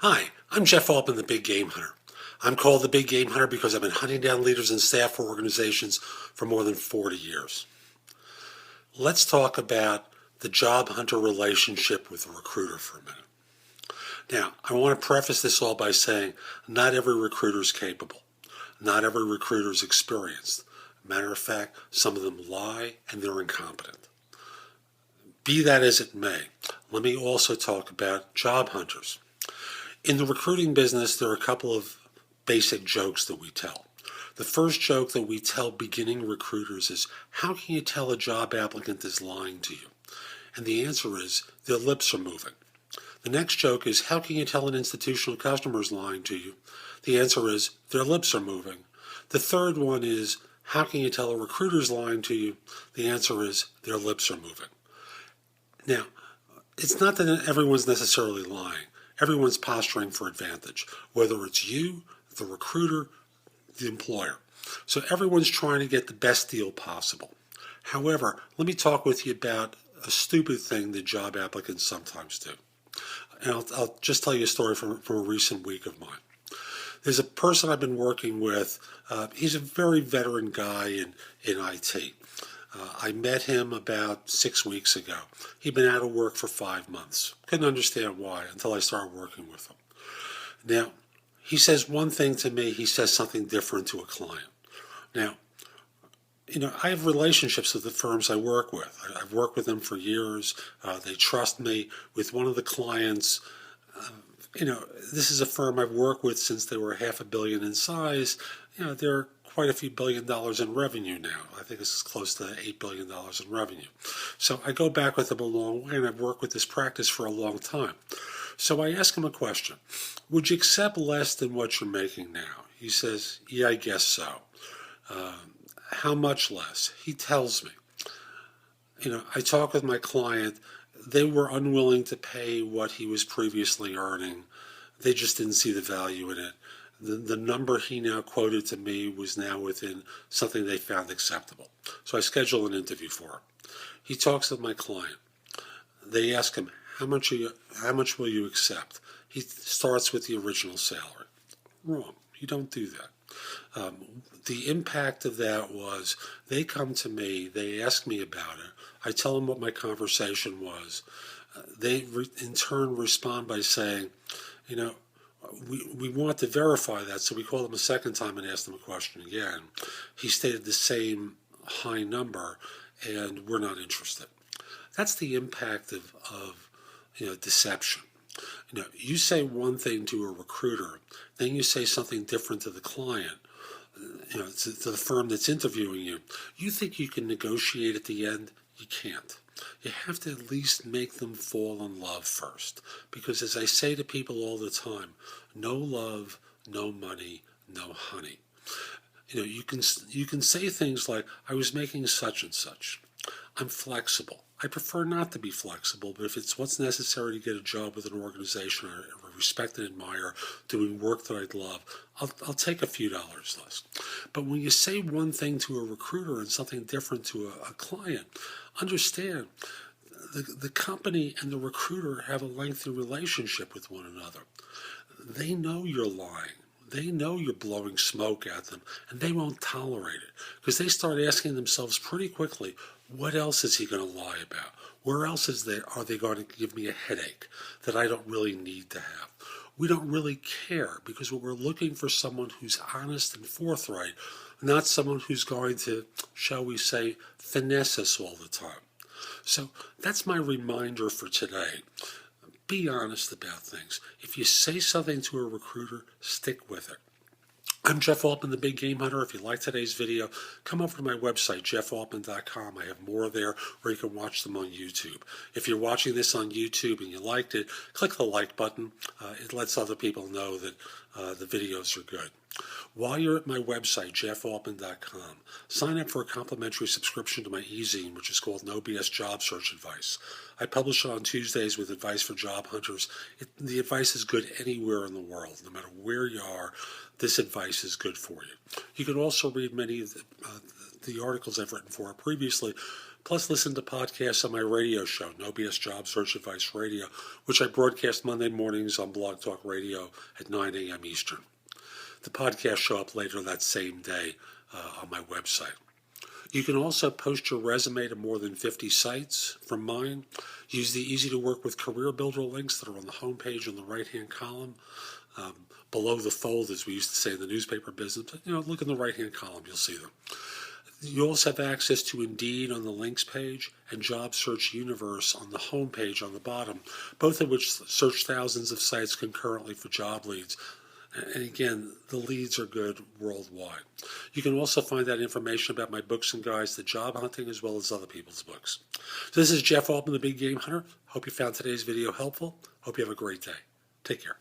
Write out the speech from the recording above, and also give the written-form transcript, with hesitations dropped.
Hi, I'm Jeff Altman, the Big Game Hunter. I'm called the Big Game Hunter because I've been hunting down leaders and staff for organizations for more than 40 years. Let's talk about the job hunter relationship with a recruiter for a minute. Now, I want to preface this all by saying not every recruiter is capable. Not every recruiter is experienced. Matter of fact, some of them lie and they're incompetent. Be that as it may, let me also talk about job hunters. In the recruiting business, there are a couple of basic jokes that we tell. The first joke that we tell beginning recruiters is, how can you tell a job applicant is lying to you? And the answer is, their lips are moving. The next joke is, how can you tell an institutional customer is lying to you? The answer is, their lips are moving. The third one is, how can you tell a recruiter is lying to you? The answer is, their lips are moving. Now, it's not that everyone's necessarily lying. Everyone's posturing for advantage, whether it's you, the recruiter, the employer. So everyone's trying to get the best deal possible. However, let me talk with you about a stupid thing that job applicants sometimes do. And I'll just tell you a story from a recent week of mine. There's a person I've been working with. He's a very veteran guy in IT. I met him about 6 weeks ago. He'd been out of work for 5 months. Couldn't understand why until I started working with him. Now, he says one thing to me, he says something different to a client. Now, I have relationships with the firms I work with. I've worked with them for years. They trust me. With one of the clients, this is a firm I've worked with since they were $500 million in size. They're quite a few $1 billion in revenue now. I think this is close to $8 billion in revenue. So I go back with them a long way, and I've worked with this practice for a long time. So I ask him a question. Would you accept less than what you're making now? He says, yeah, I guess so. How much less? He tells me. I talk with my client. They were unwilling to pay what he was previously earning. They just didn't see the value in it. The number he now quoted to me was now within something they found acceptable. So I schedule an interview for him. He talks with my client. They ask him, how much will you accept? He starts with the original salary. Wrong. You don't do that. The impact of that was they come to me, they ask me about it. I tell them what my conversation was. They in turn respond by saying, we want to verify that, so we called him a second time and asked him a question again. He stated the same high number, and we're not interested. That's the impact of deception. You say one thing to a recruiter, then you say something different to the client, to the firm that's interviewing you. You think you can negotiate at the end? You can't. You have to at least make them fall in love first. Because as I say to people all the time, no love, no money, no honey. You can say things like, I was making such and such. I'm flexible. I prefer not to be flexible, but if it's what's necessary to get a job with an organization I respect and admire, doing work that I'd love, I'll take a few dollars less. But when you say one thing to a recruiter and something different to a client, understand the company and the recruiter have a lengthy relationship with one another. They know you're lying. They know you're blowing smoke at them, and they won't tolerate it because they start asking themselves pretty quickly, what else is he going to lie about? Where else are they going to give me a headache that I don't really need to have? We don't really care because we're looking for someone who's honest and forthright, not someone who's going to, shall we say, finesse us all the time. So that's my reminder for today. Be honest about things. If you say something to a recruiter, stick with it. I'm Jeff Altman, the Big Game Hunter. If you like today's video, come over to my website, jeffaltman.com. I have more there, or you can watch them on YouTube. If you're watching this on YouTube and you liked it, click the like button. It lets other people know that the videos are good. While you're at my website, jeffaltman.com, sign up for a complimentary subscription to my e-zine, which is called No BS Job Search Advice. I publish it on Tuesdays with advice for job hunters. The advice is good anywhere in the world. No matter where you are, this advice is good for you. You can also read many of the articles I've written for it previously Plus, listen to podcasts on my radio show, No BS Job Search Advice Radio, which I broadcast Monday mornings on Blog Talk Radio at 9 a.m. Eastern. The podcasts show up later that same day on my website. You can also post your resume to more than 50 sites from mine. Use the easy-to-work-with Career Builder links that are on the homepage on the right-hand column. Below the fold, as we used to say in the newspaper business, but, look in the right-hand column, you'll see them. You also have access to Indeed on the links page and Job Search Universe on the home page on the bottom, both of which search thousands of sites concurrently for job leads. And again, the leads are good worldwide. You can also find out information about my books and guides to job hunting as well as other people's books. So this is Jeff Altman, the Big Game Hunter. Hope you found today's video helpful. Hope you have a great day. Take care.